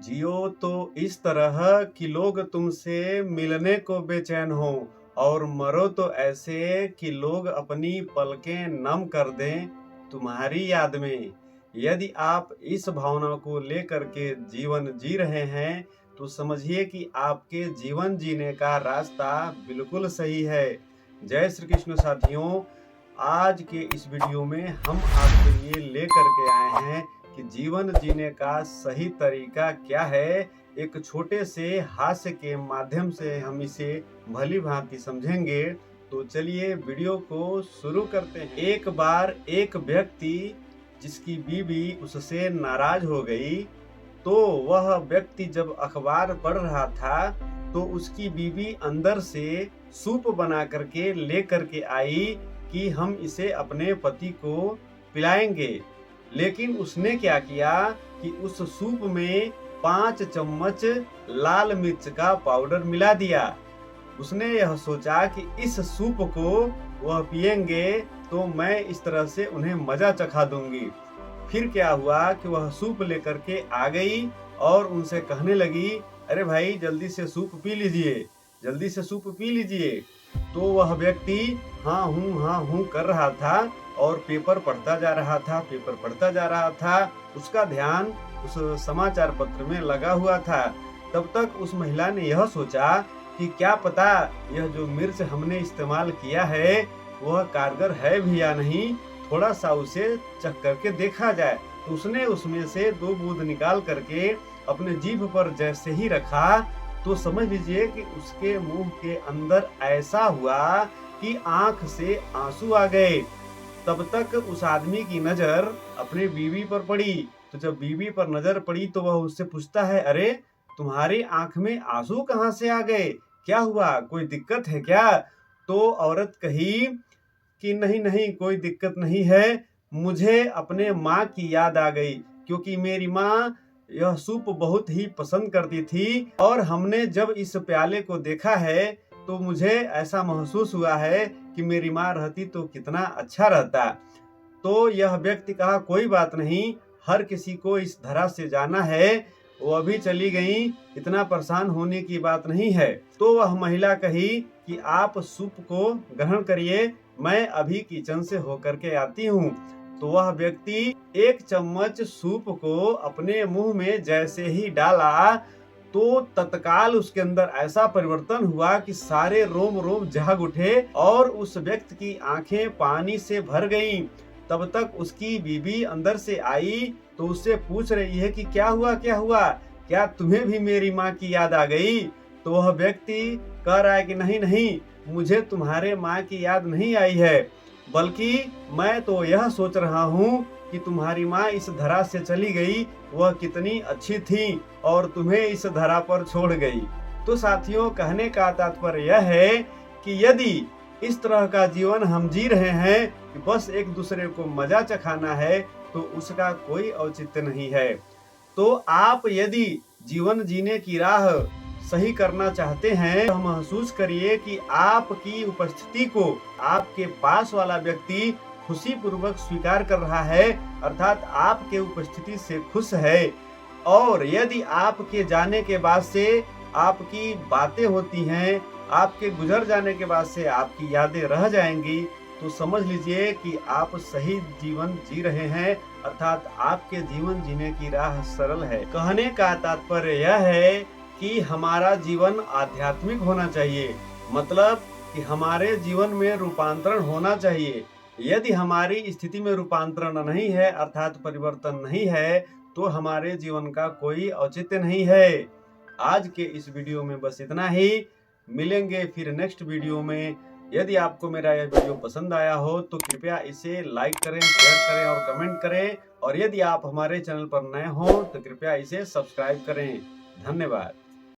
जियो तो इस तरह कि लोग तुमसे मिलने को बेचैन हो, और मरो तो ऐसे कि लोग अपनी पलकें नम कर दें तुम्हारी याद में। यदि आप इस भावना को लेकर के जीवन जी रहे हैं तो समझिए कि आपके जीवन जीने का रास्ता बिल्कुल सही है। जय श्री कृष्ण साथियों, आज के इस वीडियो में हम आपके लिए लेकर के आए हैं कि जीवन जीने का सही तरीका क्या है। एक छोटे से हास्य के माध्यम से हम इसे भली भांति समझेंगे। तो चलिए वीडियो को शुरू करते हैं। एक बार एक व्यक्ति जिसकी बीवी उससे नाराज हो गई, तो वह व्यक्ति जब अखबार पढ़ रहा था तो उसकी बीवी अंदर से सूप बना करके ले करके आई कि हम इसे अपने पति को पिलाएंगे। लेकिन उसने क्या किया कि उस सूप में 5 चम्मच लाल मिर्च का पाउडर मिला दिया। उसने यह सोचा कि इस सूप को वह पिएंगे तो मैं इस तरह से उन्हें मजा चखा दूंगी। फिर क्या हुआ कि वह सूप लेकर के आ गई और उनसे कहने लगी, अरे भाई जल्दी से सूप पी लीजिए, जल्दी से सूप पी लीजिए। तो वह व्यक्ति हाँ हूँ कर रहा था और पेपर पढ़ता जा रहा था। उसका ध्यान उस समाचार पत्र में लगा हुआ था। तब तक उस महिला ने यह सोचा कि क्या पता यह जो मिर्च हमने इस्तेमाल किया है वह कारगर है भी या नहीं, थोड़ा सा उसे चख करके देखा जाए। तो उसने उसमें से 2 बूंद निकाल करके अपने जीभ पर जैसे ही रखा तो समझ लीजिए कि उसके मुंह के अंदर ऐसा हुआ कि आंख से आंसू आ गए। तब तक उस आदमी की नजर अपने बीवी पर पड़ी। तो जब बीवी पर नजर पड़ी तो वह उससे पूछता है, अरे तुम्हारी आंख में आंसू कहाँ से आ गए, क्या हुआ, कोई दिक्कत है क्या? तो औरत कही कि नहीं नहीं कोई दिक्कत नहीं है, मुझे अपने माँ की याद आ गई, क्योंकि मेरी माँ यह सूप बहुत ही पसंद करती थी और हमने जब इस प्याले को देखा है तो मुझे ऐसा महसूस हुआ है कि मेरी माँ रहती तो कितना अच्छा रहता। तो यह व्यक्ति कहा, कोई बात नहीं, हर किसी को इस धरा से जाना है, वो अभी चली गई, इतना परेशान होने की बात नहीं है। तो वह महिला कही कि आप सूप को ग्रहण करिए, मैं अभी किचन से होकर के आती हूँ। तो वह व्यक्ति 1 चम्मच सूप को अपने मुंह में जैसे ही डाला तो तत्काल उसके अंदर ऐसा परिवर्तन हुआ कि सारे रोम रोम जाग उठे और उस व्यक्ति की आंखें पानी से भर गईं। तब तक उसकी बीवी अंदर से आई तो उससे पूछ रही है कि क्या हुआ, क्या तुम्हें भी मेरी माँ की याद आ गई? तो वह व्यक्ति कह रहा है कि नहीं नहीं, मुझे तुम्हारे माँ की याद नहीं आई है, बल्कि मैं तो यह सोच रहा हूँ कि तुम्हारी माँ इस धरा से चली गई, वह कितनी अच्छी थी और तुम्हें इस धरा पर छोड़ गई। तो साथियों, कहने का तात्पर्य यह है कि यदि इस तरह का जीवन हम जी रहे हैं कि बस एक दूसरे को मजा चखाना है तो उसका कोई औचित्य नहीं है। तो आप यदि जीवन जीने की राह सही करना चाहते हैं तो महसूस करिए कि आपकी उपस्थिति को आपके पास वाला व्यक्ति खुशी पूर्वक स्वीकार कर रहा है, अर्थात आपके उपस्थिति से खुश है। और यदि आपके जाने के बाद से आपकी बातें होती हैं, आपके गुजर जाने के बाद से आपकी यादें रह जाएंगी, तो समझ लीजिए कि आप सही जीवन जी रहे हैं, अर्थात आपके जीवन जीने की राह सरल है। कहने का तात्पर्य यह है कि हमारा जीवन आध्यात्मिक होना चाहिए, मतलब कि हमारे जीवन में रूपांतरण होना चाहिए। यदि हमारी स्थिति में रूपांतरण नहीं है, अर्थात परिवर्तन नहीं है, तो हमारे जीवन का कोई औचित्य नहीं है। आज के इस वीडियो में बस इतना ही। मिलेंगे फिर नेक्स्ट वीडियो में। यदि आपको मेरा यह वीडियो पसंद आया हो तो कृपया इसे लाइक करें, शेयर करें और कमेंट करें। और यदि आप हमारे चैनल पर नए हो तो कृपया इसे सब्सक्राइब करें। धन्यवाद।